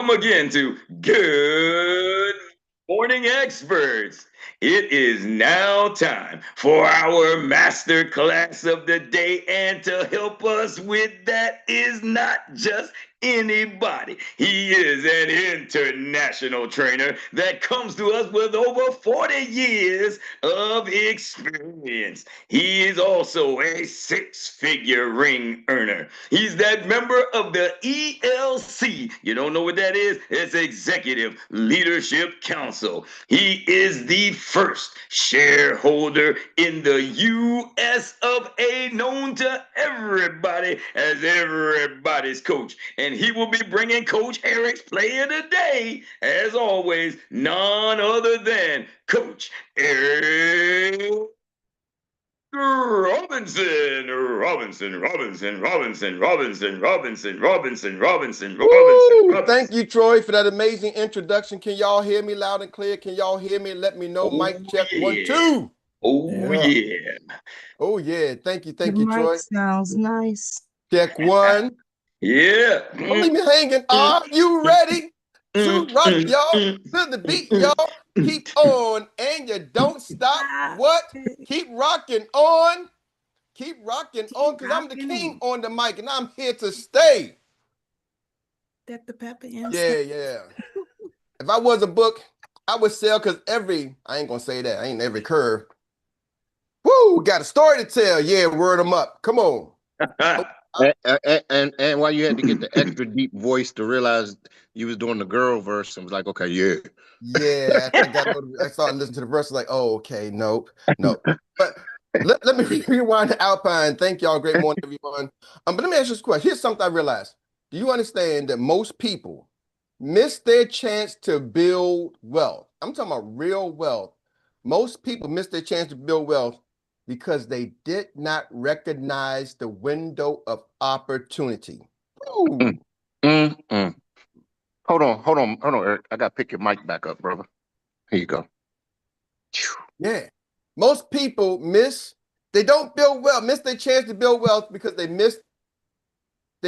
Welcome again to Good Morning Experts. It is now time for our master class of the day, and to help us with that is not just anybody. He is an international trainer that comes to us with over 40 years of experience. He is also a six-figure ring earner. He's that member of the ELC. You don't know what that is? It's Executive Leadership Council. He is the first shareholder in the US of A, known to everybody as everybody's coach. And he will be bringing Coach Erik's player today, as always, none other than Coach Erik Robinson, Robinson, Robinson, Robinson, Robinson, Robinson, Robinson, Robinson, Robinson, Woo! Thank Robinson. you, Troy, for that amazing introduction. Can y'all hear me loud and clear? Can y'all hear me? Let me know. Oh Mic check, one, yeah. two. Oh Yeah. yeah. Oh, yeah. Thank The you, mic Troy. sounds nice. Check one. Yeah. Don't leave me hanging. Are you ready to rock, y'all? To the beat, y'all. Keep on, and you don't stop. What? Keep rocking on. Keep rocking on, because I'm the king on the mic, and I'm here to stay. That the pepper Yeah. If I was a book, I would sell, because I ain't gonna say that. I ain't every curve. Woo, got a story to tell. Yeah, word them up. Come on. And why you had to get the extra deep voice to realize you was doing the girl verse and was like, okay, yeah. Yeah, I started listening to the verse, like, oh, okay, nope. But let me rewind the Alpine. Thank y'all. Great morning, everyone. But let me ask you this question. Here's something I realized. Do you understand that most people miss their chance to build wealth? I'm talking about real wealth. Most people miss their chance to build wealth because they did not recognize the window of opportunity. Ooh. Mm. Hold on, Eric. I gotta pick your mic back up, brother. Here you go. Yeah. Most people miss their chance to build wealth because they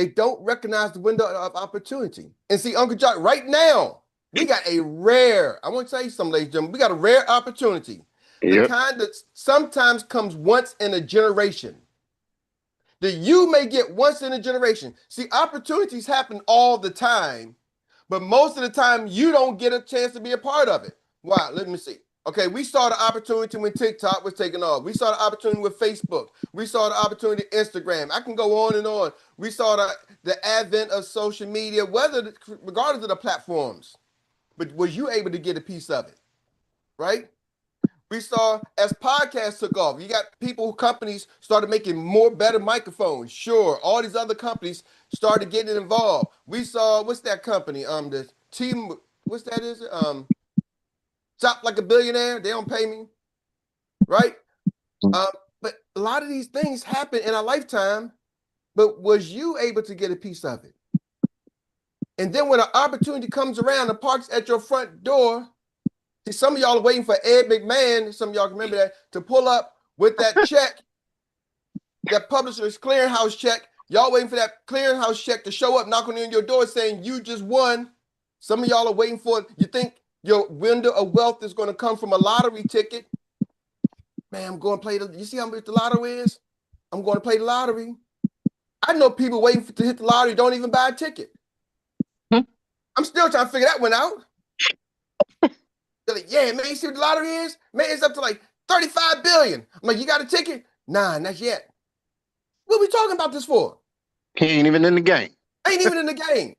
don't recognize the window of opportunity. And see, Uncle John, right now, we got I want to tell you something, ladies and gentlemen, we got a rare opportunity. The Yep. kind that sometimes comes once in a generation. That you may get once in a generation. See, opportunities happen all the time, but most of the time you don't get a chance to be a part of it. Why? Let me see. Okay, we saw the opportunity when TikTok was taking off. We saw the opportunity with Facebook. We saw the opportunity Instagram. I can go on and on. We saw the advent of social media, regardless of the platforms. But was you able to get a piece of it? Right? We saw as podcasts took off, you got companies started making better microphones. Sure, all these other companies started getting involved. We saw, what's that company? The team, what's that is? Shop Like a Billionaire. They don't pay me, right? But a lot of these things happen in our lifetime. But was you able to get a piece of it? And then when an opportunity comes around and parks at your front door, see, some of y'all are waiting for Ed McMahon, some of y'all can remember that, to pull up with that check, that publisher's clearinghouse check. Y'all waiting for that clearinghouse check to show up, knocking on your door saying you just won. Some of y'all are waiting for it. You think your window of wealth is going to come from a lottery ticket. Man, I'm going to play you see how much the lottery is? I'm going to play the lottery. I know people waiting to hit the lottery don't even buy a ticket. I'm still trying to figure that one out. They're like, yeah, man, you see what the lottery is? Man, it's up to like 35 billion. I'm like, you got a ticket? Nah, not yet. What are we talking about this for? He ain't even in the game. I ain't even in the game.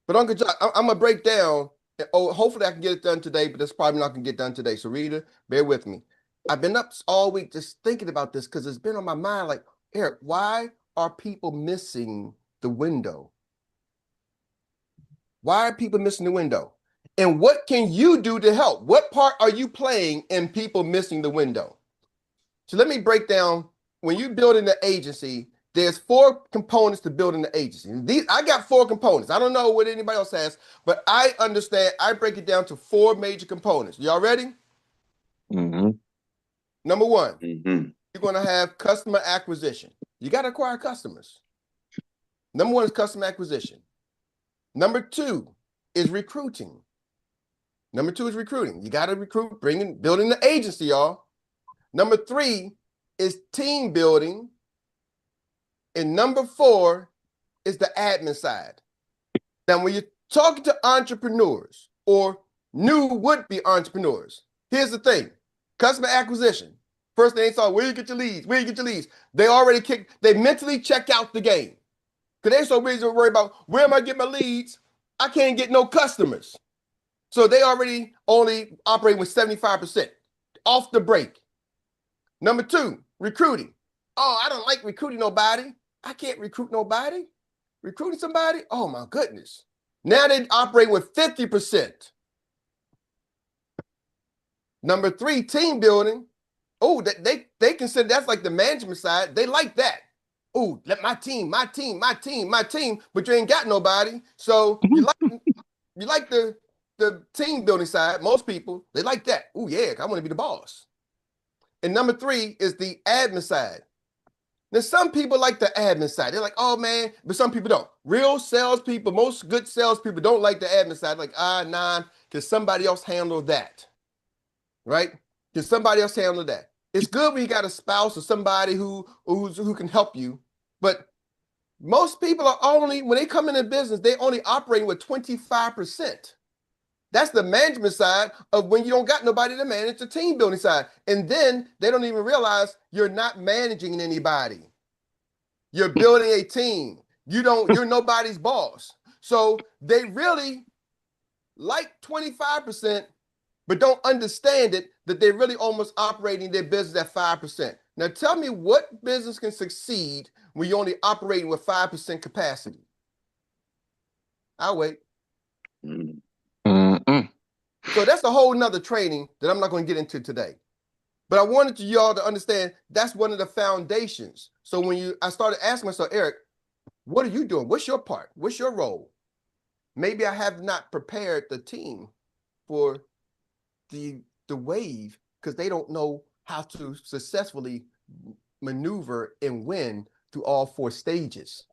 But Uncle John, I'm going to break down. Oh, hopefully I can get it done today, but that's probably not going to get done today. So, reader, bear with me. I've been up all week just thinking about this because it's been on my mind. Like, Eric, why are people missing the window? Why are people missing the window? And what can you do to help? What part are you playing in people missing the window? So let me break down. When you build an agency, there's 4 components to building the agency. I got 4 components. I don't know what anybody else has, but I understand. I break it down to 4 major components. Y'all ready? Mm-hmm. Number 1, you're going to have customer acquisition. You got to acquire customers. Number 1 is customer acquisition. Number 2 is recruiting. Number 2 is recruiting. You got to recruit, building the agency, y'all. Number 3 is team building. And number 4 is the admin side. Now, when you're talking to entrepreneurs or new would-be entrepreneurs, here's the thing. Customer acquisition. First thing they saw, where you get your leads? Where you get your leads? They mentally check out the game. Because they're so busy to worry about, where am I getting my leads? I can't get no customers. So they already only operate with 75% off the break. Number 2, recruiting. Oh, I don't like recruiting nobody. I can't recruit nobody. Recruiting somebody? Oh my goodness. Now they operate with 50%. Number 3, team building. Oh, they consider that's like the management side. They like that. Oh, let my team, but you ain't got nobody. So you like the team building side. Most people, they like that. Oh yeah, I want to be the boss. And number 3 is the admin side. Now, some people like the admin side. They're like, oh man, but some people don't. Real salespeople, most good salespeople don't like the admin side. Like, nah, can somebody else handle that? Right? Can somebody else handle that? It's good when you got a spouse or somebody who can help you, but most people are only, when they come into business, they only operating with 25%. That's the management side of when you don't got nobody to manage the team building side. And then they don't even realize you're not managing anybody. You're building a team. You're nobody's boss. So they really like 25%, but don't understand it, that they're really almost operating their business at 5%. Now tell me what business can succeed when you're only operating with 5% capacity? I'll wait. Mm-mm. So that's a whole nother training that I'm not going to get into today. But I wanted y'all to understand that's one of the foundations. So when I started asking myself, Erik, what are you doing? What's your part? What's your role? Maybe I have not prepared the team for the wave because they don't know how to successfully maneuver and win through all 4 stages.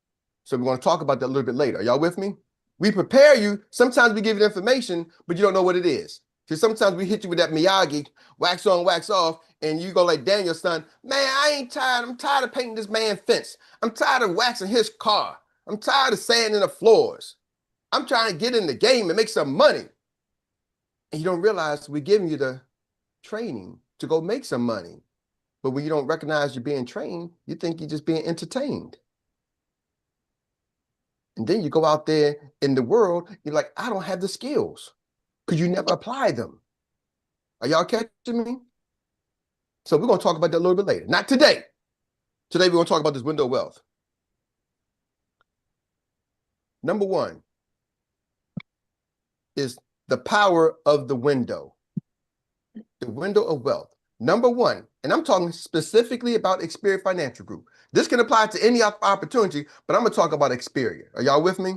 So we're going to talk about that a little bit later. Are y'all with me? We prepare you. Sometimes we give you information, but you don't know what it is. Because sometimes we hit you with that Miyagi, wax on, wax off, and you go like Daniel's son, man, I ain't tired. I'm tired of painting this man's fence. I'm tired of waxing his car. I'm tired of sanding the floors. I'm trying to get in the game and make some money. And you don't realize we're giving you the training to go make some money. But when you don't recognize you're being trained, you think you're just being entertained. And then you go out there in the world, you're like, I don't have the skills because you never apply them. Are y'all catching me? So we're going to talk about that a little bit later. Not today. Today, we're going to talk about this window of wealth. Number 1 is the power of the window. The window of wealth. Number 1, and I'm talking specifically about Experior Financial Group. This can apply to any opportunity, but I'm going to talk about Experior. Are y'all with me?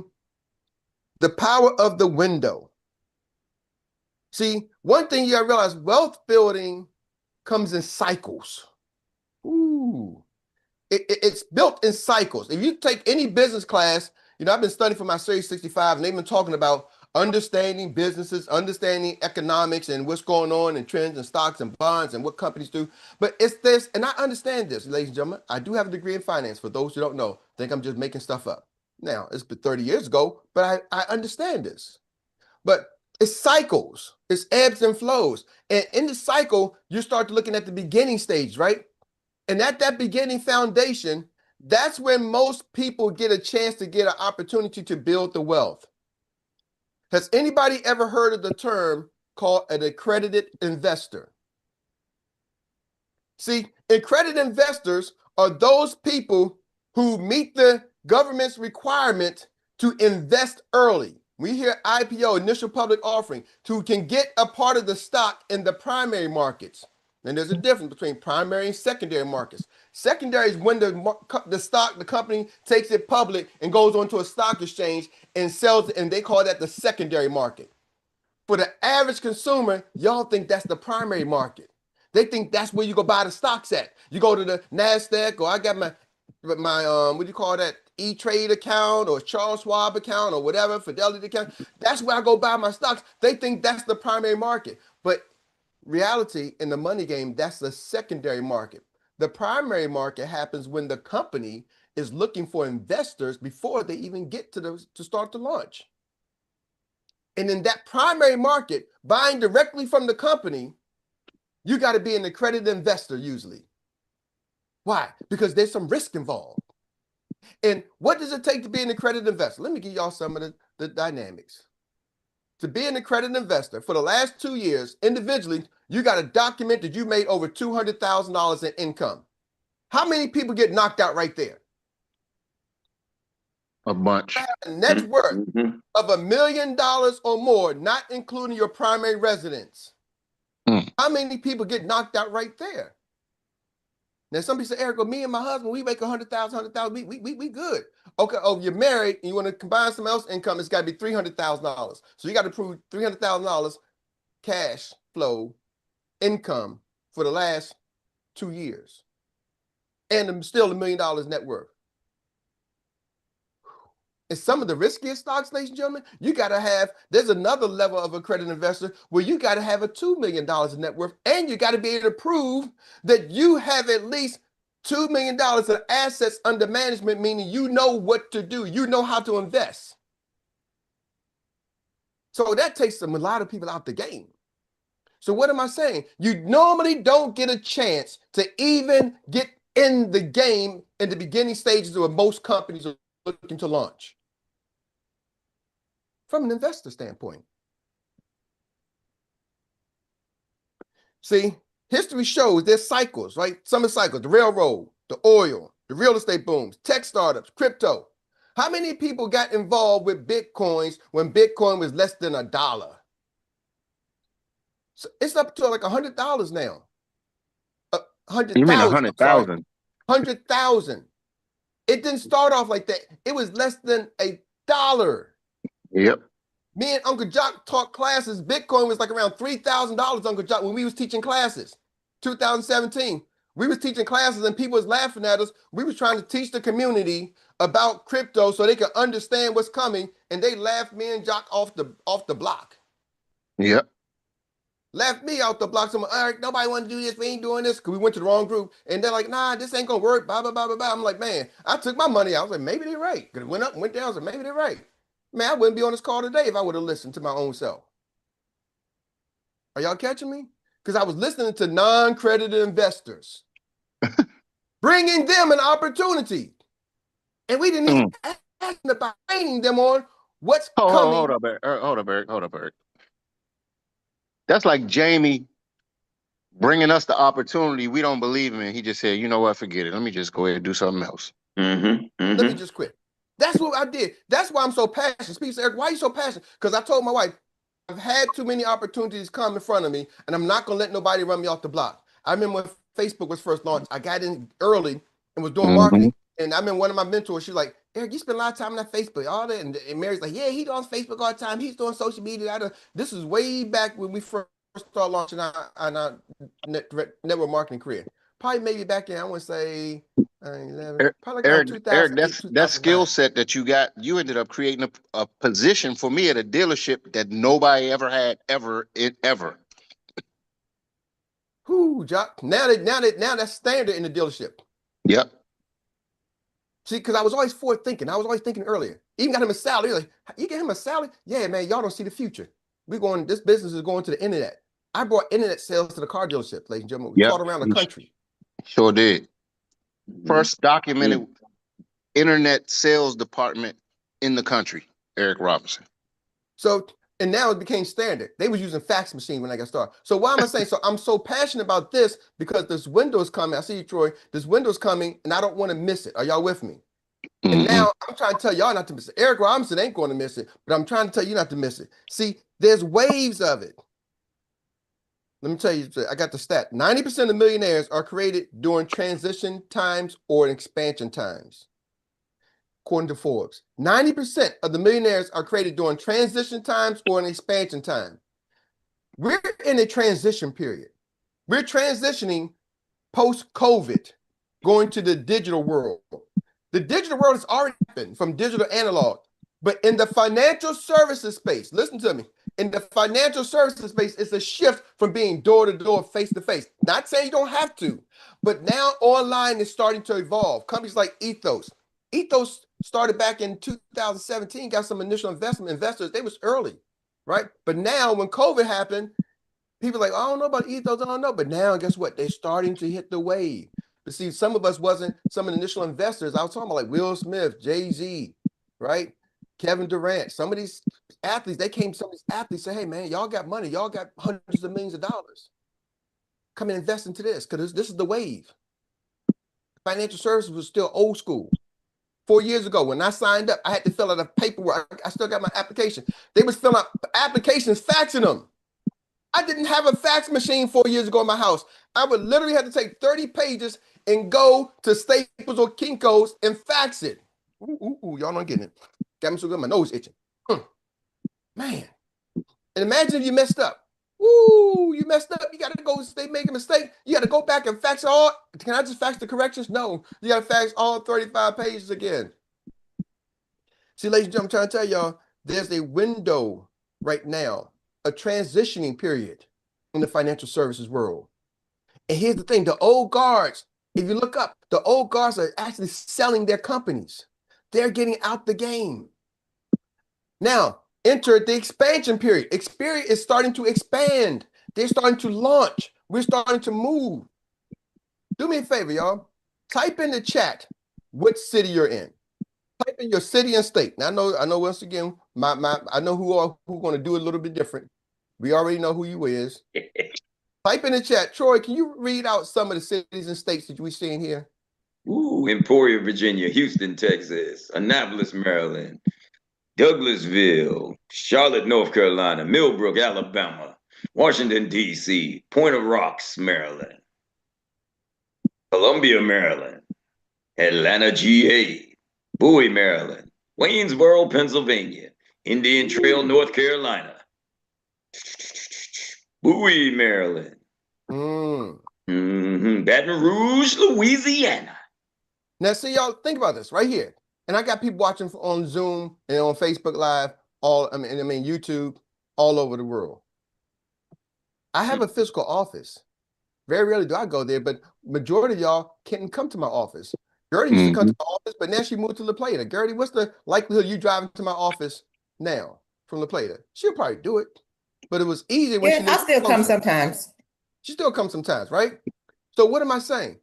The power of the window. See, one thing you got to realize, wealth building comes in cycles. Ooh. It's built in cycles. If you take any business class, I've been studying for my Series 65, and they've been talking about understanding businesses, understanding economics and what's going on and trends and stocks and bonds and what companies do. But it's this, and I understand this, ladies and gentlemen. I do have a degree in finance. For those who don't know, think I'm just making stuff up. Now, it's been 30 years ago, but I understand this. But it's cycles, it's ebbs and flows. And in the cycle, you start looking at the beginning stage, right? And at that beginning foundation, that's when most people get a chance to get an opportunity to build the wealth. Has anybody ever heard of the term called an accredited investor? See, accredited investors are those people who meet the government's requirement to invest early. We hear IPO, initial public offering, can get a part of the stock in the primary markets. And there's a difference between primary and secondary markets. Secondary is when the company takes it public and goes onto a stock exchange and sells it, and they call that the secondary market. For the average consumer, y'all think that's the primary market. They think that's where you go buy the stocks at. You go to the NASDAQ, or I got my what do you call that? E-Trade account or Charles Schwab account or whatever, Fidelity account. That's where I go buy my stocks. They think that's the primary market. But reality in the money game, that's the secondary market. The primary market happens when the company is looking for investors before they even get to start the launch. And in that primary market, buying directly from the company, you got to be an accredited investor usually. Why? Because there's some risk involved. And what does it take to be an accredited investor? Let me give y'all some of the dynamics. To be an accredited investor, for the last 2 years, individually, you got to document that you made over $200,000 in income. How many people get knocked out right there? A bunch. A net worth of $1 million or more, not including your primary residence. How many people get knocked out right there? Now, some people say, Eric, well, me and my husband, we make $100,000, we good. Okay, oh, you're married and you want to combine some else income, it's got to be $300,000. So you got to prove $300,000 cash flow income for the last 2 years. And still $1 million net worth. And some of the riskiest stocks, ladies and gentlemen, you got to have, there's another level of accredited investor where you got to have a $2 million in net worth, and you got to be able to prove that you have at least $2 million of assets under management, meaning you know what to do. You know how to invest. So that takes a lot of people out the game. So what am I saying? You normally don't get a chance to even get in the game in the beginning stages where most companies are looking to launch. From an investor standpoint. See, history shows there's cycles, right? Summer cycles, the railroad, the oil, the real estate booms, tech startups, crypto. How many people got involved with Bitcoins when Bitcoin was less than $1? So it's up to like $100 now. 100,000. You mean 100,000? 100,000. It didn't start off like that. It was less than $1. Yep. Me and Uncle Jock taught classes. Bitcoin was like around $3,000, Uncle Jock, when we was teaching classes. 2017. We was teaching classes and people was laughing at us. We was trying to teach the community about crypto so they could understand what's coming, and they laughed me and Jock off the block. Yep. Laughed me out the block. Someone, Eric, nobody want to do this. We ain't doing this. Because we went to the wrong group. And they're like, nah, this ain't going to work. Blah, blah, blah, blah, blah. I'm like, man, I took my money out. I was like, maybe they're right. Because it went up and went down. I was like, maybe they're right. Man, I wouldn't be on this call today if I would have listened to my own self. Are y'all catching me? Because I was listening to non-credited investors, bringing them an opportunity. And we didn't even ask about training them on what's coming. Hold up, Eric. That's like Jamie bringing us the opportunity we don't believe in. He just said, you know what, forget it. Let me just go ahead and do something else. Let me just quit. That's what I did. That's why I'm so passionate. People say, Eric, why are you so passionate? Because I told my wife, I've had too many opportunities come in front of me, and I'm not going to let nobody run me off the block. I remember when Facebook was first launched, I got in early and was doing marketing. And I remember one of my mentors, she was like, Eric, you spend a lot of time on that Facebook, all that. And Mary's like, yeah, he's on Facebook all the time. He's doing social media. This is way back when we first started launching our network marketing career. Probably maybe back in, I want to say, 11, probably like Eric, that skill set that you got, you ended up creating a position for me at a dealership that nobody ever had, ever. Whoo, Jock. Now that's standard in the dealership. Yep. See, because I was always forward thinking. I was always thinking earlier. Even got him a salary. Like, you get him a salary? Yeah, man, y'all don't see the future. This business is going to the internet. I brought internet sales to the car dealership, ladies and gentlemen. We taught around the country. Sure did. First documented internet sales department in the country, Erik Robinson. So, and now it became standard. They was using fax machine when I got started. So why am I saying, so I'm so passionate about this because this window's coming. I see you, Troy. This window's coming and I don't want to miss it. Are y'all with me? And now I'm trying to tell y'all not to miss it. Erik Robinson ain't going to miss it, but I'm trying to tell you not to miss it. See, there's waves of it. Let me tell you, I got the stat. 90% of millionaires are created during transition times or expansion times. According to Forbes, 90% of the millionaires are created during transition times or an expansion time. We're in a transition period. We're transitioning post-COVID, going to the digital world. The digital world has already happened from digital to analog. But in the financial services space, listen to me. In the financial services space, it's a shift from being door to door, face to face. Not saying you don't have to, but now online is starting to evolve. Companies like Ethos started back in 2017, got some initial investors. They was early, right? But now when COVID happened, people are like, I don't know about Ethos, I don't know. But now, guess what? They're starting to hit the wave. But see, some of us wasn't some of the initial investors. I was talking about like Will Smith, Jay-Z, right? Kevin Durant. Some of these athletes, some of these athletes say, hey, man, y'all got money. Y'all got hundreds of millions of dollars. Come and invest into this because this is the wave. Financial services was still old school. 4 years ago, when I signed up, I had to fill out a paperwork. I still got my application. They was filling out applications, faxing them. I didn't have a fax machine 4 years ago in my house. I would literally have to take 30 pages and go to Staples or Kinko's and fax it. Ooh, y'all not getting it. Got me so good, my nose itching. Man. And imagine if you messed up. Ooh, you messed up. You got to go, they make a mistake. You got to go back and fax all. Can I just fax the corrections? No. You got to fax all 35 pages again. See, ladies and gentlemen, I'm trying to tell y'all, there's a window right now, a transitioning period in the financial services world. And here's the thing, the old guards, if you look up, the old guards are actually selling their companies. They're getting out the game. Now, enter the expansion period. Experior is starting to expand. They're starting to launch. We're starting to move. Do me a favor, y'all. Type in the chat what city you're in. Type in your city and state. Now, I know once again, I know who going to do it a little bit different. We already know who you is. Type in the chat. Troy, can you read out some of the cities and states that we're seeing here? Ooh, Emporia, Virginia, Houston, Texas, Annapolis, Maryland, Douglasville, Charlotte, North Carolina, Millbrook, Alabama, Washington, D.C., Point of Rocks, Maryland, Columbia, Maryland, Atlanta, GA, Bowie, Maryland, Waynesboro, Pennsylvania, Indian Trail, North Carolina, Bowie, Maryland, Baton Rouge, Louisiana. Now, see, y'all, think about this right here. And I got people watching on Zoom and on Facebook Live, YouTube, all over the world. I have a physical office. Very rarely do I go there, but majority of y'all can't come to my office. Gertie used to come to my office, but now she moved to La Plata. Gertie, what's the likelihood of you driving to my office now from La Plata? She'll probably do it, but it was easy when she lived I still closer. come sometimes. She still comes sometimes, right? So what am I saying?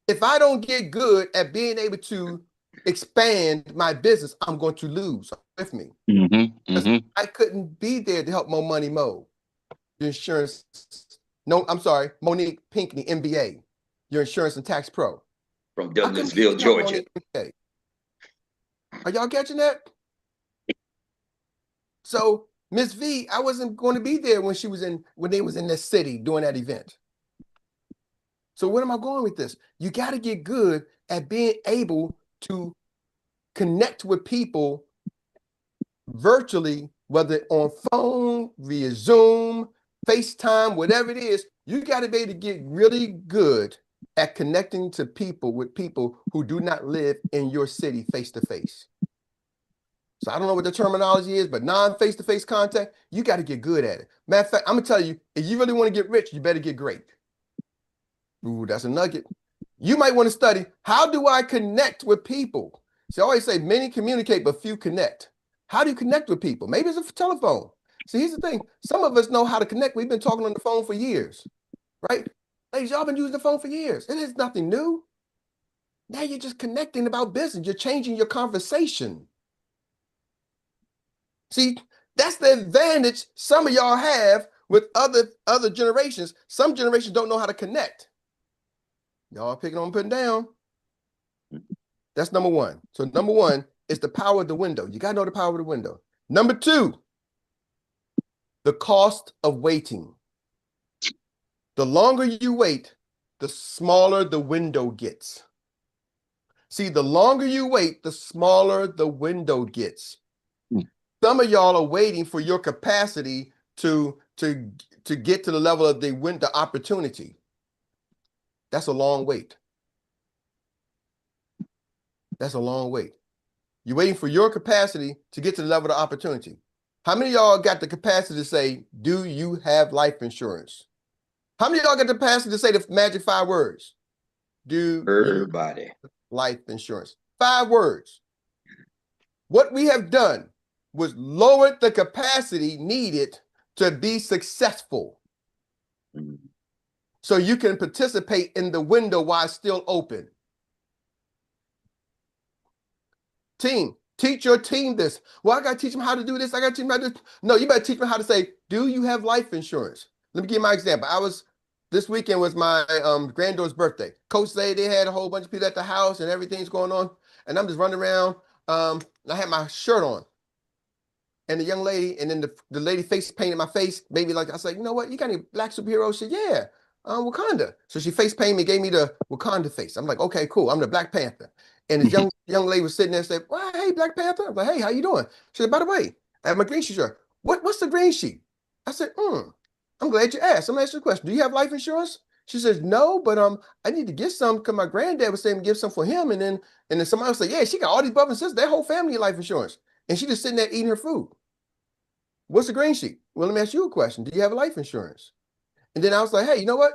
If I don't get good at being able to expand my business, I'm going to lose with me. I couldn't be there to help Mo Money Mo, your insurance. No, I'm sorry, Monique Pinckney, MBA, your insurance and tax pro. From Douglasville, Georgia. Are y'all catching that? So Miss V, I wasn't going to be there when they was in the city doing that event. So where am I going with this? You got to get good at being able to connect with people virtually, whether on phone, via Zoom, FaceTime, whatever it is. You got to be able to get really good at connecting to people with people who do not live in your city face to face. So I don't know what the terminology is, but non-face-to-face contact, you got to get good at it. Matter of fact, I'm going to tell you, if you really want to get rich, you better get great. Ooh, that's a nugget. You might want to study, how do I connect with people? See, I always say many communicate, but few connect. How do you connect with people? Maybe it's a telephone. See, here's the thing. Some of us know how to connect. We've been talking on the phone for years, right? Ladies, y'all been using the phone for years. It is nothing new. Now you're just connecting about business. You're changing your conversation. See, that's the advantage some of y'all have with other generations. Some generations don't know how to connect. Y'all picking on putting down. That's number one. So number one is the power of the window. You got to know the power of the window. Number two, the cost of waiting. The longer you wait, the smaller the window gets. See, the longer you wait, the smaller the window gets. Some of y'all are waiting for your capacity to get to the level of the opportunity. That's a long wait. That's a long wait. You're waiting for your capacity to get to the level of opportunity. How many of y'all got the capacity to say, do you have life insurance? How many of y'all got the capacity to say the magic 5 words? Do you Everybody. have life insurance? 5 words. What we have done was lowered the capacity needed to be successful. So you can participate in the window while it's still open. Team, teach your team this. Well, I got to teach them how to do this. I got to teach them how to do this. No, you better teach them how to say, do you have life insurance? Let me give you my example. This weekend was my granddaughter's birthday. Coach said they had a whole bunch of people at the house and everything's going on. And I'm just running around. And I had my shirt on. And the young lady, and then the lady face painted my face, maybe like, I said, you know what? You got any black superheroes? She said, yeah, Wakanda. So she face painted me, gave me the Wakanda face. I'm like, okay, cool. I'm the Black Panther. And this young lady was sitting there and said, well, hey, Black Panther. I'm like, hey, how you doing? She said, by the way, I have my green sheet shirt. What's the green sheet? I said, I'm glad you asked. I'm gonna ask you a question. Do you have life insurance? She says, no, but I need to get some because my granddad was saying give some for him. And then somebody else said, yeah, she got all these brothers and sisters. Their whole family life insurance. And she just sitting there eating her food. What's the green sheet? Well, let me ask you a question. Do you have life insurance? And then I was like, hey, you know what?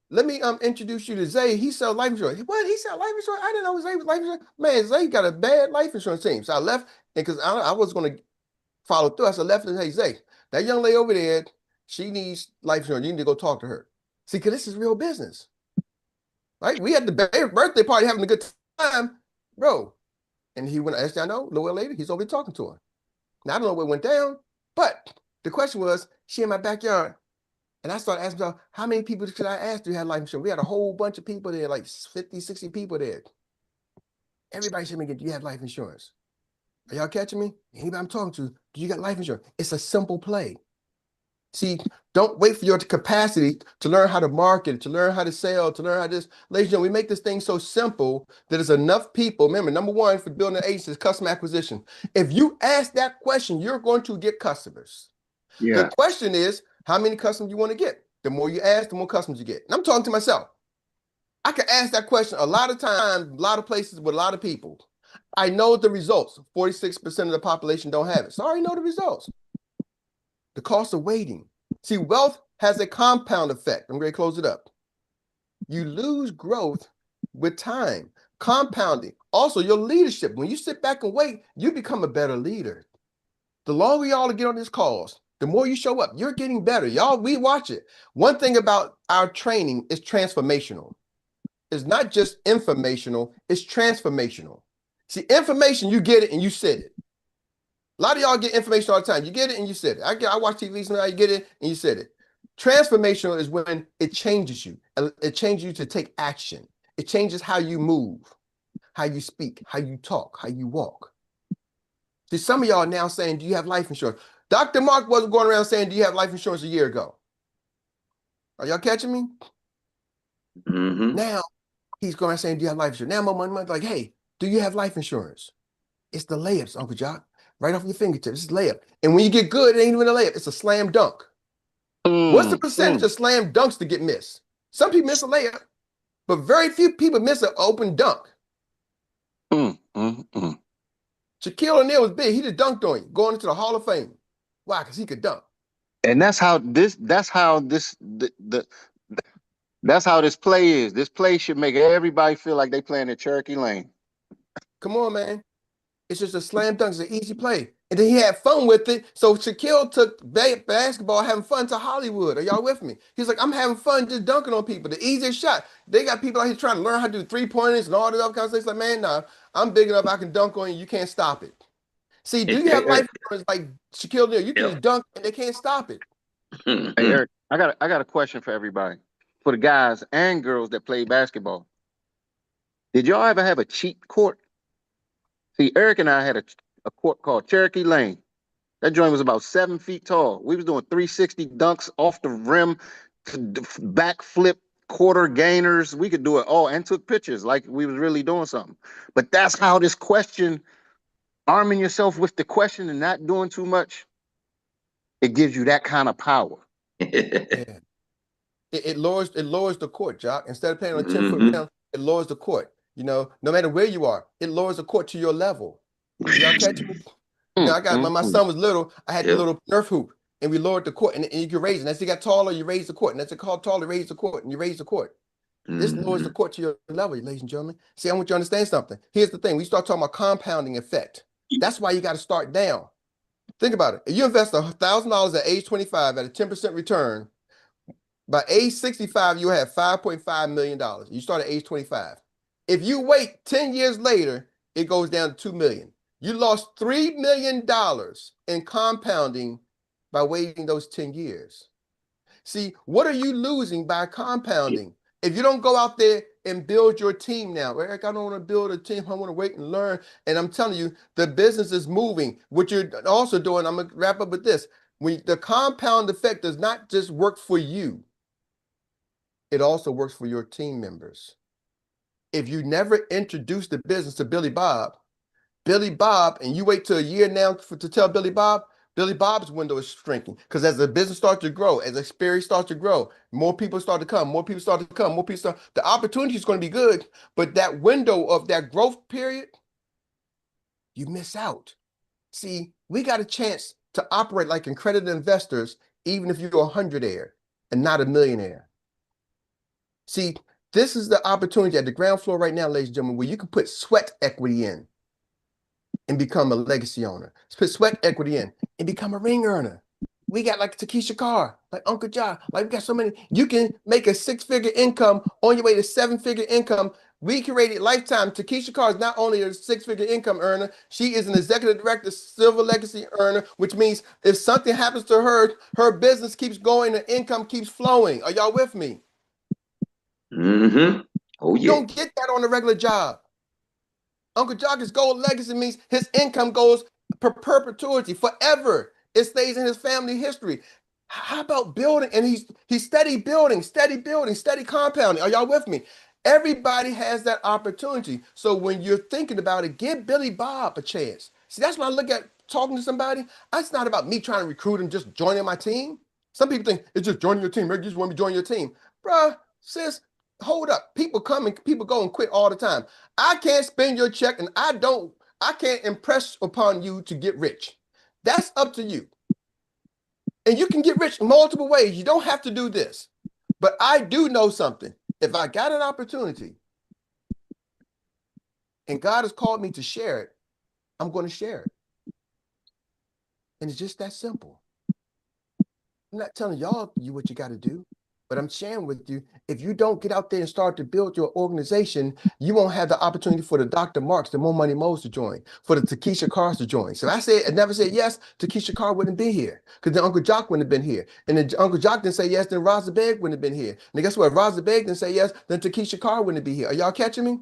Let me introduce you to Zay. He sells life insurance. What? He sells life insurance? I didn't know Zay was life insurance. Man, Zay got a bad life insurance team. So I left, and because I was going to follow through, I said, left and hey, Zay, that young lady over there, she needs life insurance. You need to go talk to her. See, because this is real business. Right? We had the birthday party having a good time, bro. And he went, as I know, a little while later, he's over there talking to her. Now, I don't know what went down, but the question was, she in my backyard. And I started asking myself, how many people could I ask do you have life insurance? We had a whole bunch of people there, like 50, 60 people there. Everybody should be getting, do you have life insurance? Are y'all catching me? Anybody I'm talking to, do you got life insurance? It's a simple play. See, don't wait for your capacity to learn how to market, to learn how to sell, to learn how to this. Ladies and gentlemen, we make this thing so simple that there's enough people. Remember, number one for building an agency is customer acquisition. If you ask that question, you're going to get customers. Yeah. The question is, how many customers you want to get? The more you ask, the more customers you get. And I'm talking to myself. I can ask that question a lot of times, a lot of places with a lot of people. I know the results. 46% of the population don't have it. So I already know the results. The cost of waiting. See, wealth has a compound effect. I'm going to close it up. You lose growth with time. Compounding. Also, your leadership. When you sit back and wait, you become a better leader. The longer y'all get on these calls, the more you show up, you're getting better. Y'all, we watch it. One thing about our training is transformational. It's not just informational, it's transformational. See, information, you get it and you said it. A lot of y'all get information all the time. You get it and you said it. I watch TV, so you get it and you said it. Transformational is when it changes you. It changes you to take action. It changes how you move, how you speak, how you talk, how you walk. See, some of y'all now saying, do you have life insurance? Dr. Mark wasn't going around saying, do you have life insurance a year ago? Are y'all catching me? Mm-hmm. Now, he's going around saying, do you have life insurance? Now, my money, like, hey, do you have life insurance? It's the layups, Uncle Jock. Right off your fingertips. It's layup. And when you get good, it ain't even a layup. It's a slam dunk. What's the percentage of slam dunks to get missed? Some people miss a layup, but very few people miss an open dunk. Shaquille O'Neal was big. He just dunked on you, going into the Hall of Fame. Why? Because he could dunk. And that's how this play is. This play should make everybody feel like they playing in Cherokee Lane. Come on, man. It's just a slam dunk. It's an easy play. And then he had fun with it. So Shaquille took basketball having fun to Hollywood. Are y'all with me? He's like, I'm having fun just dunking on people. The easiest shot. They got people out here trying to learn how to do three-pointers and all that other kind of stuff. It's like, man, nah, I'm big enough. I can dunk on you. You can't stop it. See, do you have life insurance like Shaquille O'Neal? You can just dunk and they can't stop it. Hey, Eric, I got a question for everybody. For the guys and girls that play basketball. Did y'all ever have a cheat court? See, Eric and I had a court called Cherokee Lane. That joint was about 7 feet tall. We was doing 360 dunks off the rim, backflip, quarter gainers. We could do it all and took pictures like we was really doing something. But that's how this question, arming yourself with the question and not doing too much, it gives you that kind of power. Yeah. It lowers the court, Jock. Instead of playing on a 10-foot rim, it lowers the court. no matter where you are, it lowers the court to your level. Are y'all catching me? I got when my son was little, I had the little Nerf hoop, and we lowered the court, and you can raise it. And as he got taller, you raise the court, and as it got taller, raise the court, and you raise the court. This lowers the court to your level, ladies and gentlemen. See, I want you to understand something. Here's the thing: we start talking about compounding effect. That's why you got to start down. Think about it. If you invest $1,000 at age 25 at a 10% return, by age 65, you'll have $5.5 million. You start at age 25. If you wait 10 years later, it goes down to $2 million. You lost $3 million in compounding by waiting those 10 years. See, what are you losing by compounding? If you don't go out there and build your team now, Eric, I don't want to build a team. I want to wait and learn. And I'm telling you, the business is moving. What you're also doing, I'm going to wrap up with this. The compound effect does not just work for you. It also works for your team members. If you never introduce the business to Billy Bob, and you wait till a year now to tell Billy Bob's window is shrinking. Because as the business starts to grow, as Experior starts to grow, more people start to come, the opportunity is going to be good, but that window of that growth period, you miss out. See, we got a chance to operate like accredited investors, even if you're a hundredaire and not a millionaire. See, this is the opportunity at the ground floor right now, ladies and gentlemen, where you can put sweat equity in and become a legacy owner. Let's put sweat equity in and become a ring earner. We got like Takesha Carr, like Uncle John, like we got so many. You can make a 6-figure income on your way to 7-figure income. We created Lifetime. Takesha Carr is not only a 6-figure income earner, she is an executive director, silver legacy earner, which means if something happens to her, her business keeps going, the income keeps flowing. Are y'all with me? Oh, yeah. You don't get that on a regular job. Uncle Jock's gold legacy means his income goes per perpetuity, forever. It stays in his family history. How about building? And he's steady building, steady compounding. Are y'all with me? Everybody has that opportunity. So when you're thinking about it, give Billy Bob a chance. See, that's when I look at talking to somebody. It's not about me trying to recruit him, just joining my team. Some people think it's just joining your team. Maybe you just want me to join your team. Bruh, sis, hold up. People come and people go and quit all the time. I can't spend your check, and I can't impress upon you to get rich. That's up to you. And you can get rich in multiple ways. You don't have to do this. But I do know something. If I got an opportunity and God has called me to share it, I'm going to share it. And it's just that simple. I'm not telling y'all what you got to do. But I'm sharing with you, if you don't get out there and start to build your organization, you won't have the opportunity for the Dr. Marks, the More Money Mo's to join, for the Takesha Carrs to join. So I never said yes, Takesha Carr wouldn't be here, because then Uncle Jock wouldn't have been here. And then Uncle Jock didn't say yes, then Rosa Beg wouldn't have been here. And guess what? Rosa Beg didn't say yes, then Takesha Carr wouldn't be here. Are y'all catching me?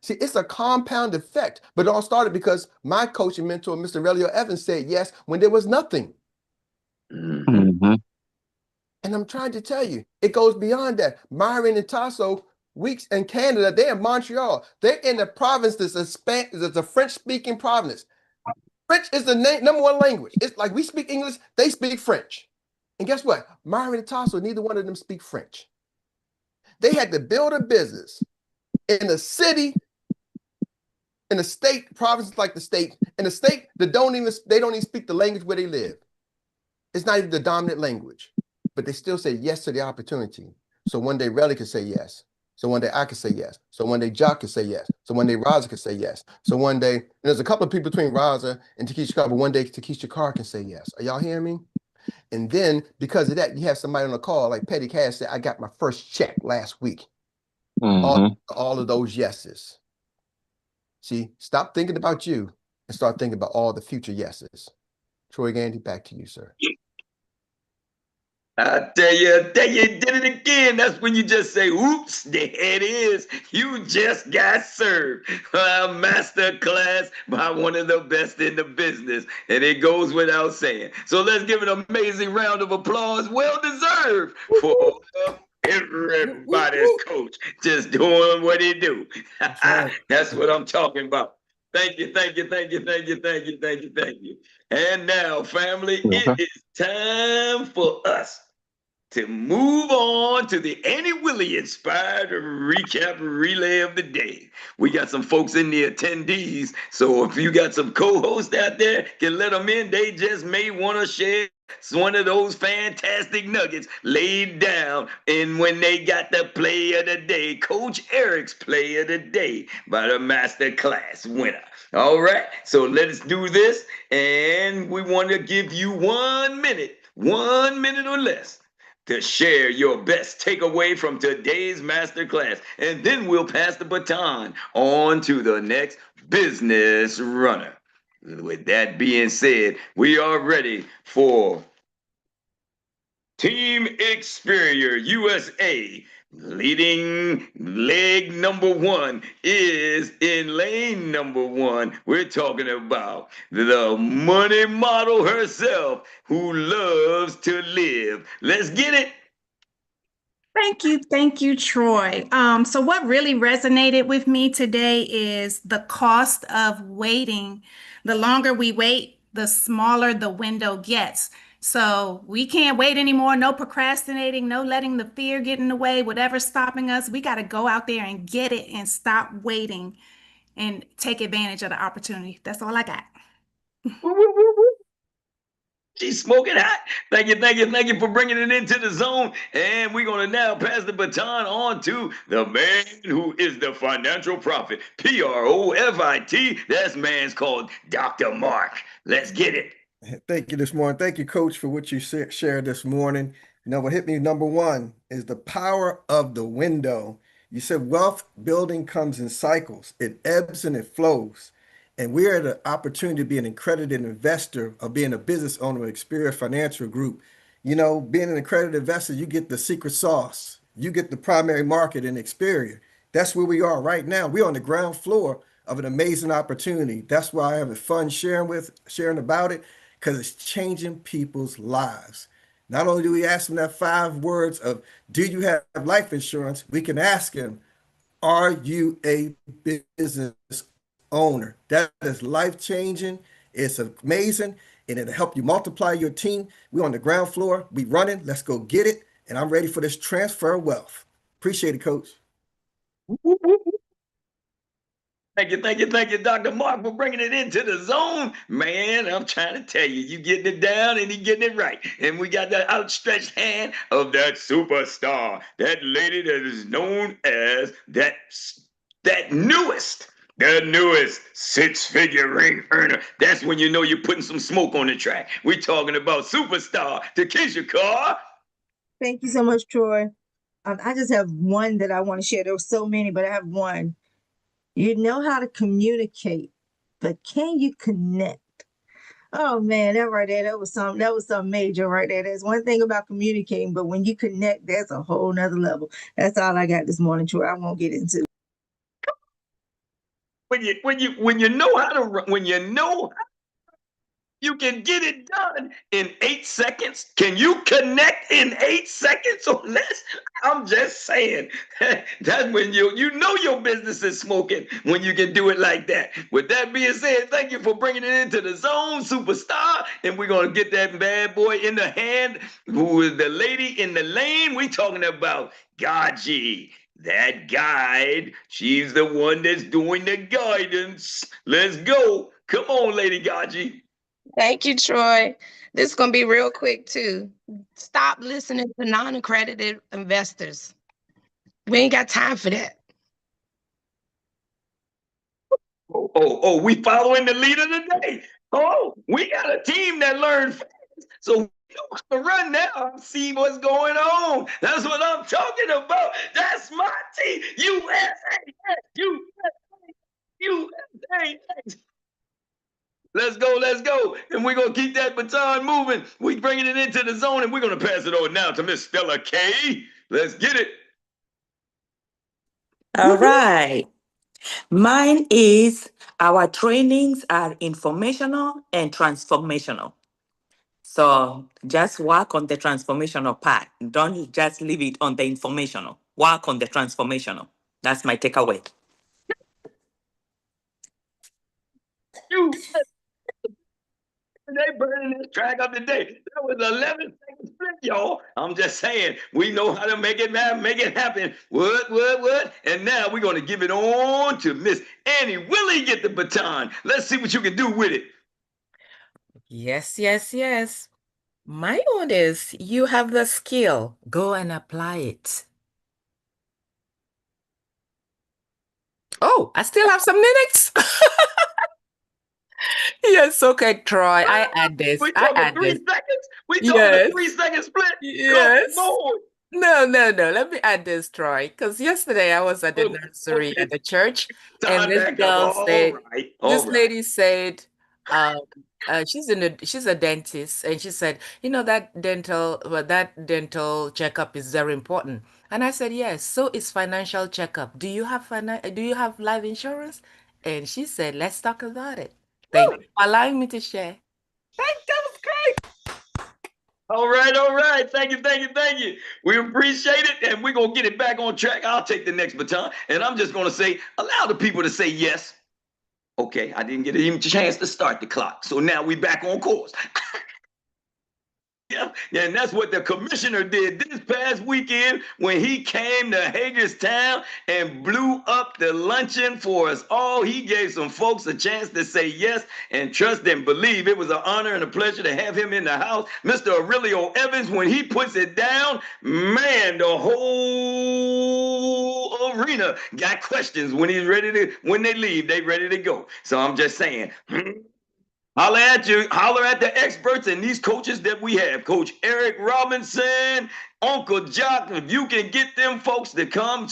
See, it's a compound effect, but it all started because my coach and mentor, Mr. Relio Evans, said yes when there was nothing. And I'm trying to tell you, it goes beyond that. Myron and Tasso, Weeks in Canada, they're in Montreal. They're in the province that's a French-speaking province. French is the number one language. It's like we speak English, they speak French. And guess what? Myron and Tasso, neither one of them speak French. They had to build a business in a city, in a state, provinces like the state, in a state that they don't even speak the language where they live. It's not even the dominant language. But they still say yes to the opportunity. So one day Relly could say yes. So one day I could say yes. So one day Jock could say yes. So one day Raza could say yes. So one day, and there's a couple of people between Raza and Takesha Carr, but one day Takesha Carr can say yes. Are y'all hearing me? And then because of that, you have somebody on the call, like Petty Cash said, I got my first check last week. All of those yeses. See, stop thinking about you and start thinking about all the future yeses. Troy Gandy, back to you, sir. I tell you, did it again. That's when you just say, oops, there it is. You just got served. A master class by one of the best in the business. And it goes without saying. So let's give an amazing round of applause. Well deserved for everybody's coach just doing what he do. That's what I'm talking about. Thank you. And now, family, it is time for us to move on to the Annie Willie inspired recap relay of the day. We got some folks in the attendees, so if you got some co-hosts out there, can let them in. They just may want to share one of those fantastic nuggets laid down. And when they got the play of the day, Coach Erik's play of the day by the master class winner. All right, so let's do this. And we want to give you 1 minute, 1 minute or less to share your best takeaway from today's masterclass. And then we'll pass the baton on to the next business runner. With that being said, we are ready for Team Experior USA. Leading leg number 1 is in lane number 1. We're talking about the money model herself who loves to live. Let's get it. Thank you, Troy. So what really resonated with me today is the cost of waiting. The longer we wait, the smaller the window gets. So we can't wait anymore. No procrastinating, no letting the fear get in the way, whatever's stopping us. We got to go out there and get it and stop waiting and take advantage of the opportunity. That's all I got. She's smoking hot. Thank you for bringing it into the zone. And we're going to now pass the baton on to the man who is the financial prophet, PROFIT. That man's called Dr. Mark. Let's get it. Thank you this morning. Thank you, Coach, for what you shared this morning. What hit me number 1 is the power of the window. You said wealth building comes in cycles. It ebbs and it flows. And we're at an opportunity to be an accredited investor or being a business owner of Experior Financial Group. Being an accredited investor, you get the secret sauce. You get the primary market in Experior. That's where we are right now. We're on the ground floor of an amazing opportunity. That's why I have fun sharing about it, because it's changing people's lives. Not only do we ask them that 5 words of, do you have life insurance? We can ask them, are you a business owner? That is life-changing. It's amazing, and it'll help you multiply your team. We're on the ground floor. We running. Let's go get it. And I'm ready for this transfer of wealth. Appreciate it, Coach. Thank you, Dr. Mark, for bringing it into the zone. Man, I'm trying to tell you, you getting it down and he getting it right. And we got that outstretched hand of that superstar, that lady that is known as the newest 6-figure ring earner. That's when you know you're putting some smoke on the track. We're talking about superstar Takesha Carr. Thank you so much, Troy. I just have one that I want to share. There were so many, but I have one. You know how to communicate, but can you connect? Oh man, that was something major right there. There's one thing about communicating, but when you connect, that's a whole nother level. That's all I got this morning, Troy. I won't get into. When you know how to you can get it done in 8 seconds. Can you connect in 8 seconds or less? I'm just saying. That's when you know your business is smoking, when you can do it like that. With that being said, thank you for bringing it into the zone, superstar. And we're going to get that bad boy in the hand, who is the lady in the lane. We talking about Gaji. That guide, she's the one that's doing the guidance. Let's go. Come on, Lady Gaji. Thank you, Troy. This is going to be real quick, too. Stop listening to non-accredited investors. We ain't got time for that. Oh, we following the leader today. Oh, we got a team that learned fast. So we know how to run now and see what's going on. That's what I'm talking about. That's my team. USA. Let's go. And we're going to keep that baton moving. We're bringing it into the zone, and we're going to pass it on now to Miss Stella K. Let's get it. All right. Mine is our trainings are informational and transformational. So just work on the transformational part. Don't just leave it on the informational. Work on the transformational. That's my takeaway. They burning this track up today. That was 11-second split, y'all. I'm just saying, we know how to make it happen. What? And now we're going to give it on to Miss Annie Willie. Get the baton. Let's see what you can do with it. Yes. My own is you have the skill. Go and apply it. Oh, I still have some minutes. Yes, okay, Troy. I add this. We I talking add 3 this. seconds? We talking a Yes. 3-second split? Yes. Come on. No. Let me add this, Troy. Because yesterday I was at the nursery Okay. at the church, Time and this back up. girl All said, right. this lady said, she's a dentist, and she said, that dental checkup is very important. And I said, yes. So is financial checkup. Do you have life insurance? And she said, let's talk about it. Thank you for allowing me to share. That was great. All right. Thank you. We appreciate it, and we're going to get it back on track. I'll take the next baton, and I'm just going to say, allow the people to say yes. Okay, I didn't get even a chance to start the clock, so now we back on course. Yeah, and that's what the commissioner did this past weekend when he came to Hagerstown and blew up the luncheon for us all. He gave some folks a chance to say yes and trust and believe. It was an honor and a pleasure to have him in the house. Mr. Aurelio Evans, when he puts it down, man, the whole arena got questions when when they leave, they ready to go. So I'm just saying, holler at the experts and these coaches that we have. Coach Erik Robinson, Uncle Jock, if you can get them folks to come,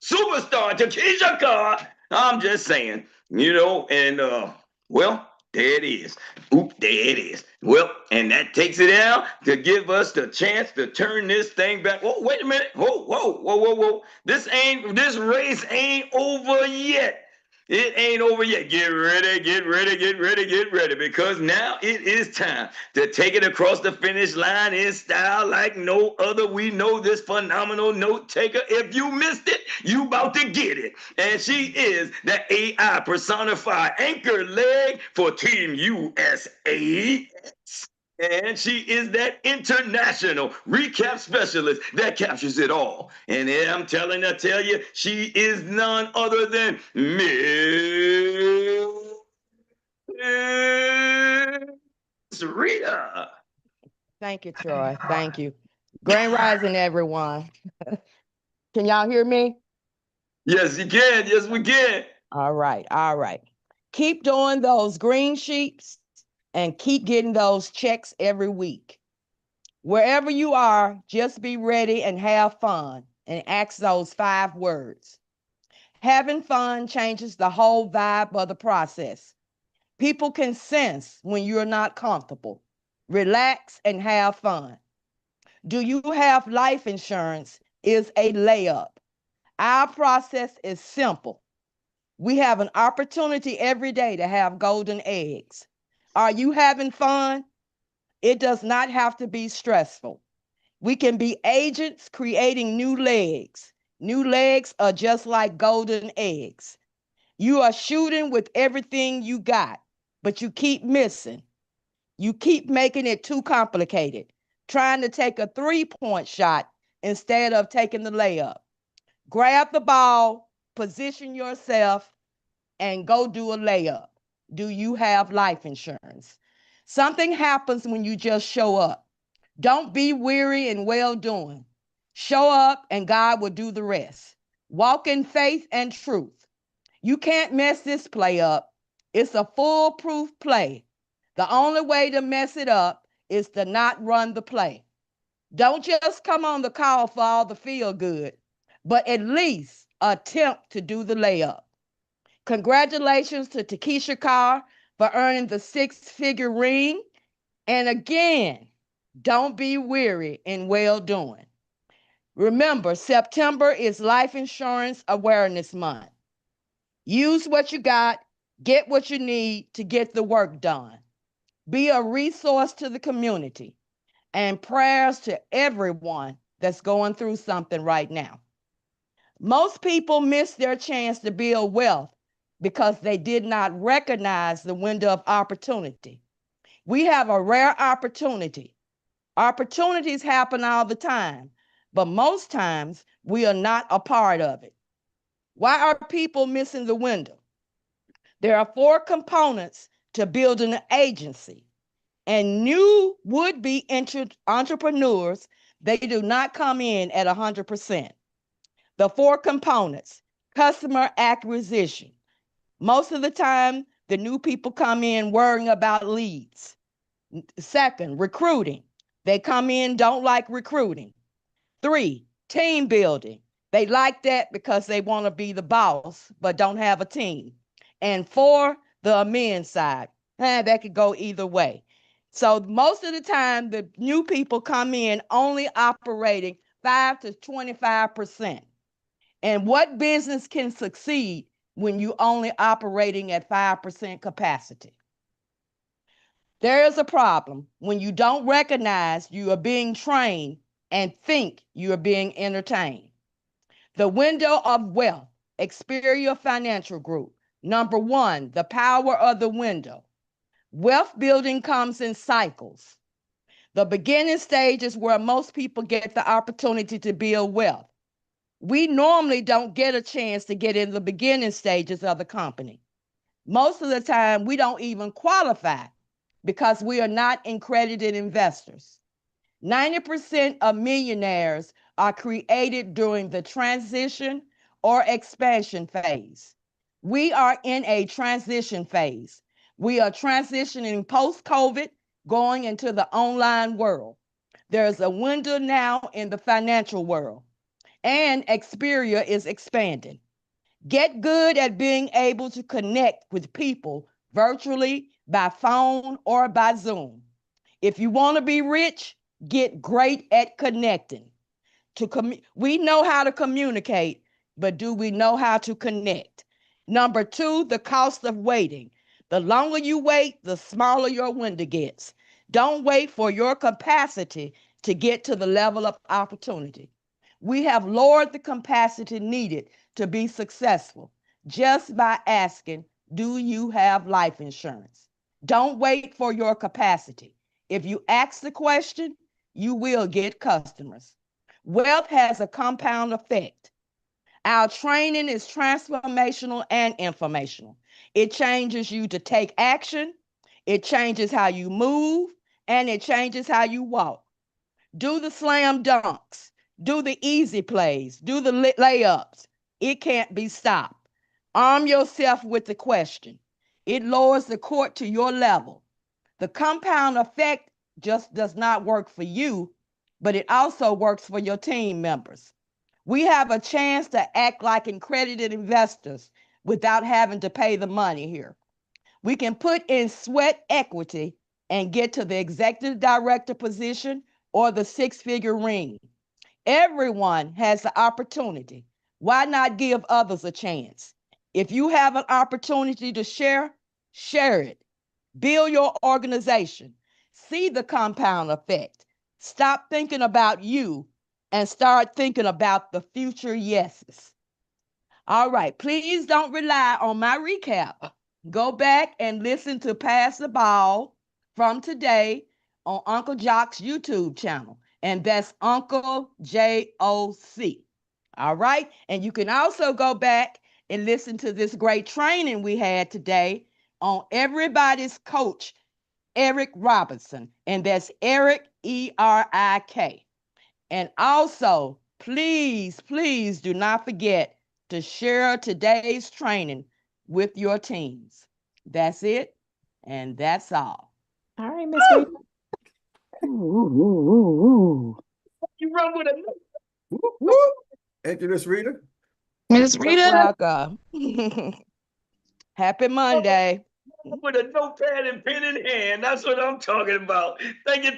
superstar Takesha Carr. I'm just saying, and well, there it is. Oop, there it is. Well, and that takes it out to give us the chance to turn this thing back. Oh, wait a minute. Whoa. This race ain't over yet. It ain't over yet. Get ready, because now it is time to take it across the finish line in style like no other. We know this phenomenal note taker. If you missed it, you about to get it. And she is the AI personified anchor leg for Team USA. And she is that international recap specialist that captures it all. And I'm tell you, she is none other than Miss Rita. Thank you, Troy. Thank you. Grand Rising, everyone. Can y'all hear me? Yes, you can. Yes, we can. All right. Keep doing those green sheets and keep getting those checks every week. Wherever you are, just be ready and have fun and ask those 5 words. Having fun changes the whole vibe of the process. People can sense when you're not comfortable. Relax and have fun. Do you have life insurance? Is a layup. Our process is simple. We have an opportunity every day to have golden eggs. Are you having fun? It does not have to be stressful. We can be agents creating new legs. New legs are just like golden eggs. You are shooting with everything you got, but you keep missing. You keep making it too complicated, trying to take a 3-point shot instead of taking the layup. Grab the ball, position yourself, and go do a layup. Do you have life insurance? Something happens when you just show up. Don't be weary in well doing. Show up and God will do the rest. Walk in faith and truth. You can't mess this play up. It's a foolproof play. The only way to mess it up is to not run the play. Don't just come on the call for all the feel good, but at least attempt to do the layup. Congratulations to Takesha Carr for earning the 6-figure ring. And again, don't be weary in well doing. Remember, September is Life Insurance Awareness Month. Use what you got, get what you need to get the work done. Be a resource to the community, and prayers to everyone that's going through something right now. Most people miss their chance to build wealth because they did not recognize the window of opportunity. We have a rare opportunity. Opportunities happen all the time, but most times we are not a part of it. Why are people missing the window? There are 4 components to building an agency, and new would-be entrepreneurs, they do not come in at 100%. The 4 components: customer acquisition. Most of the time, the new people come in worrying about leads. Second, recruiting. They come in, don't like recruiting. 3, team building. They like that because they want to be the boss, but don't have a team. And 4, the amend side. That could go either way. So most of the time, the new people come in only operating 5 to 25%. And what business can succeed when you only operating at 5% capacity? There is a problem when you don't recognize you are being trained and think you are being entertained. The window of wealth, Experior Financial Group. Number 1, the power of the window. Wealth building comes in cycles. The beginning stage is where most people get the opportunity to build wealth. We normally don't get a chance to get in the beginning stages of the company. Most of the time, we don't even qualify because we are not accredited investors. 90% of millionaires are created during the transition or expansion phase. We are in a transition phase. We are transitioning post-COVID, going into the online world. There's a window now in the financial world, and Experior is expanding. Get good at being able to connect with people virtually, by phone, or by Zoom. If you want to be rich, get great at connecting. We know how to communicate, but do we know how to connect? Number 2, the cost of waiting. The longer you wait, the smaller your window gets. Don't wait for your capacity to get to the level of opportunity. We have lowered the capacity needed to be successful just by asking, do you have life insurance? Don't wait for your capacity. If you ask the question, you will get customers. Wealth has a compound effect. Our training is transformational and informational. It changes you to take action, it changes how you move, and it changes how you walk. Do the slam dunks, do the easy plays, do the layups. It can't be stopped. Arm yourself with the question. It lowers the court to your level. The compound effect just does not work for you, but it also works for your team members. We have a chance to act like accredited investors without having to pay the money here. We can put in sweat equity and get to the executive director position or the 6-figure ring. Everyone has the opportunity. Why not give others a chance? If you have an opportunity to share, share it. Build your organization. See the compound effect. Stop thinking about you and start thinking about the future yeses. All right, please don't rely on my recap. Go back and listen to Pass the Ball from today on Uncle Jock's YouTube channel, and that's Uncle JOC. All right, and you can also go back and listen to this great training we had today on Everybody's Coach Erik Robinson, and that's Erik, E-R-I-K. And also, please, please do not forget to share today's training with your teams. That's it, and that's all. All right, Miss Rita. You run with a Woo! Thank you, Miss Rita. Miss Rita. Welcome. Happy Monday. with a notepad and pen in hand. That's what I'm talking about. Thank you,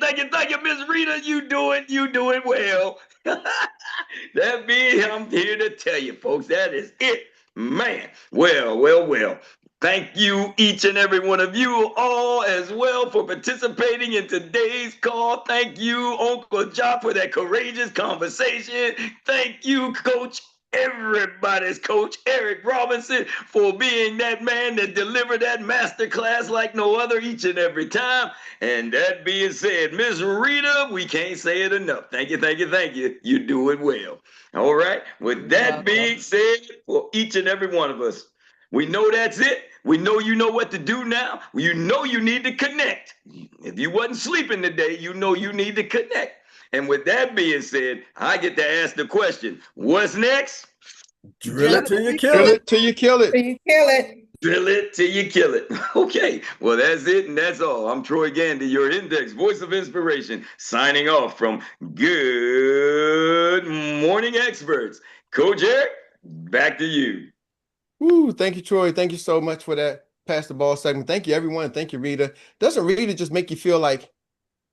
Miss Rita. You doing well. That means I'm here to tell you, folks, that is it. Man, well. Thank you, each and every one of you all as well for participating in today's call. Thank you, Uncle Jock, for that courageous conversation. Thank you, Coach everybody's Coach Erik Robinson for being that man that delivered that masterclass like no other each and every time. And that being said, Miss Rita, we can't say it enough. Thank you, thank you, thank you. You do it well. All right. With that being said, for each and every one of us, we know that's it. We know you know what to do now. You know you need to connect. If you wasn't sleeping today, you know you need to connect. And with that being said, I get to ask the question, what's next? Drill it till you kill it. Till you kill it. You kill it. Drill it till you kill it. Okay, well, that's it and that's all. I'm Troy Gandy, your index voice of inspiration, signing off from Good Morning Experts. Coach Erik, back to you. Woo, thank you, Troy. Thank you so much for that pass the ball segment. Thank you, everyone. Thank you, Rita. Doesn't Rita just make you feel like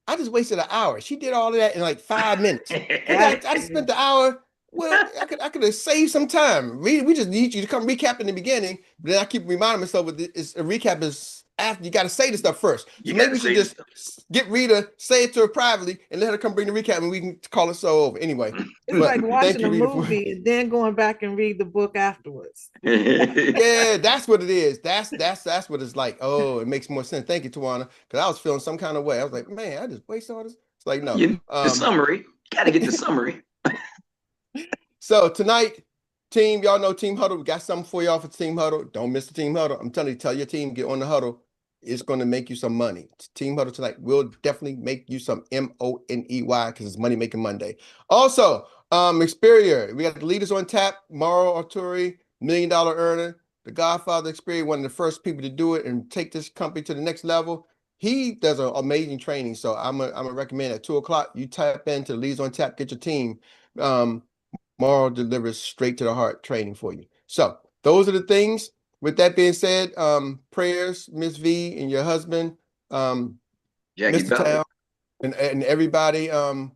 I just wasted an hour? She did all of that in like 5 minutes. I just spent the hour. Well, I could have saved some time. We just need you to come recap in the beginning. But then I keep reminding myself a recap is after you got to say the stuff first. So maybe we should just get Rita, say it to her privately, and let her come bring the recap, and we can call it so over. Anyway, it's like watching a movie and then going back and read the book afterwards. Yeah, that's what it is. That's what it's like. Oh, it makes more sense. Thank you, Tawana, because I was feeling some kind of way. I was like, man, I just wasted all this. It's like, no. The summary. Got to get the summary. So tonight, team, y'all know Team Huddle. We got something for y'all for Team Huddle. Don't miss the Team Huddle. I'm telling you, tell your team, get on the huddle. It's going to make you some money. Team Huddle tonight will definitely make you some money because it's Money Making Monday. Also, Experior. We got the leaders on tap. Mauro Arturi, $1 million earner. The Godfather Experior, one of the first people to do it and take this company to the next level. He does an amazing training. So I'm gonna recommend at 2:00, you tap into the leaders on tap, get your team. Mauro delivers straight to the heart training for you. So those are the things. With that being said, prayers, Miss V and your husband, Mr. Town, and everybody. Who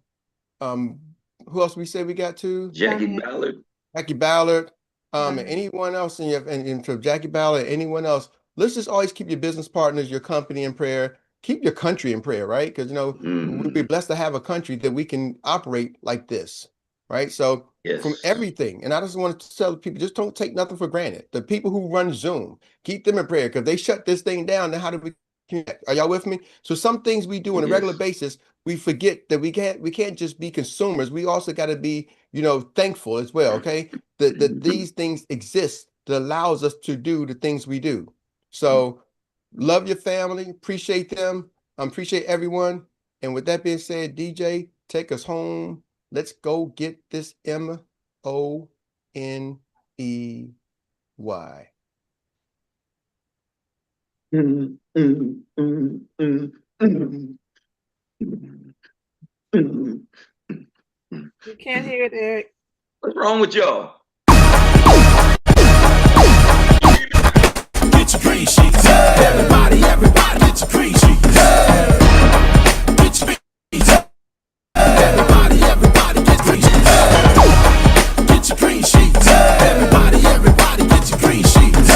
else we say we got to? Jackie Ballard. Jackie Ballard. And anyone else in your and for Jackie Ballard, anyone else. Let's just always keep your business partners, your company in prayer. Keep your country in prayer, right? Because we'd be blessed to have a country that we can operate like this. Right. So from everything. And I just want to tell people, just don't take nothing for granted. The people who run Zoom, keep them in prayer because they shut this thing down. Then how do we connect? Are y'all with me? So some things we do on a regular basis, we forget that we can't just be consumers. We also got to be, thankful as well. OK, that these things exist that allows us to do the things we do. So love your family. Appreciate them. Appreciate everyone. And with that being said, DJ, take us home. Let's go get this MONEY. You can't hear it, Erik. What's wrong with y'all? Get your green sheets. Everybody get your green sheets. Get your green sheets. Everybody get green sheets. Get your green sheets. Everybody get your green sheets.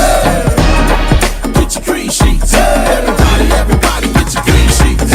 Get your green sheets. Everybody get your green sheets.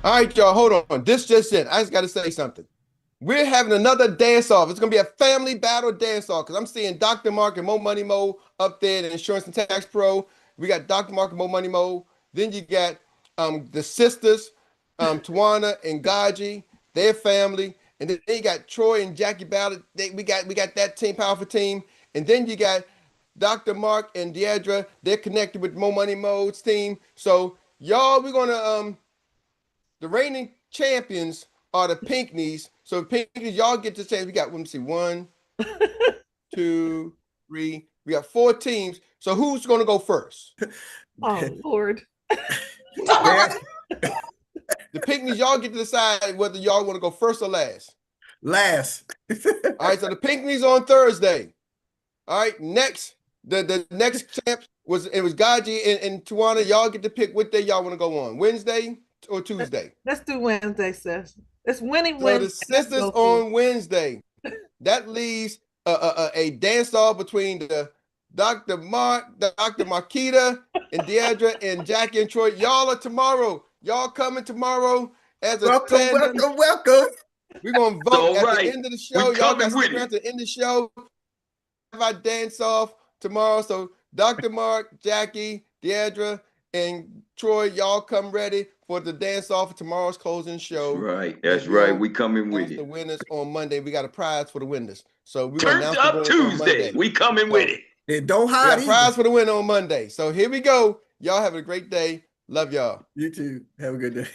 All right, y'all, hold on. This just in. I just got to say something. We're having another dance-off. It's going to be a family battle dance-off because I'm seeing Dr. Mark and Mo Money Mo up there, the Insurance and Tax Pro. We got Dr. Mark and Mo Money Mo. Then you got the sisters, Tawana and Gaji, their family. And then you got Troy and Jackie Ballard. We got that team, powerful team. And then you got Dr. Mark and Deidre. They're connected with Mo Money Mo's team. So, y'all, we're going to... the reigning champions are the Pinckneys. So Pinckneys, y'all get the chance. We got, let me see, 1, 2, 3. We got 4 teams. So who's going to go first? Oh Lord. The Pinckneys, y'all get to decide whether y'all want to go first or last. Last. All right, so the Pinckneys on Thursday. All right, next, the next champ was Gaji and Tawana. Y'all get to pick what day y'all want to go on, Wednesday or Tuesday. Let's do Wednesday session. It's winning So Wednesday. the sisters on Wednesday. That leaves a dance off between the Dr. Marquita and Deidre and Jackie and Troy. Y'all are tomorrow. Y'all coming tomorrow as a tandem. Welcome. We're gonna vote at the end of the show. We Y'all got to coming stick with around to the end of the show. Have our dance off tomorrow. So Dr. Mark, Jackie, Deidre, and Troy, y'all come ready for the dance off for tomorrow's closing show. That's right. We coming with The it. winners on Monday. We got a prize for the winners. So we're Turned gonna announce up the winners on Tuesday. Monday. We coming with it. And don't We got hide a prize either. for the winner on Monday. So here we go. Y'all have a great day. Love y'all. You too. Have a good day.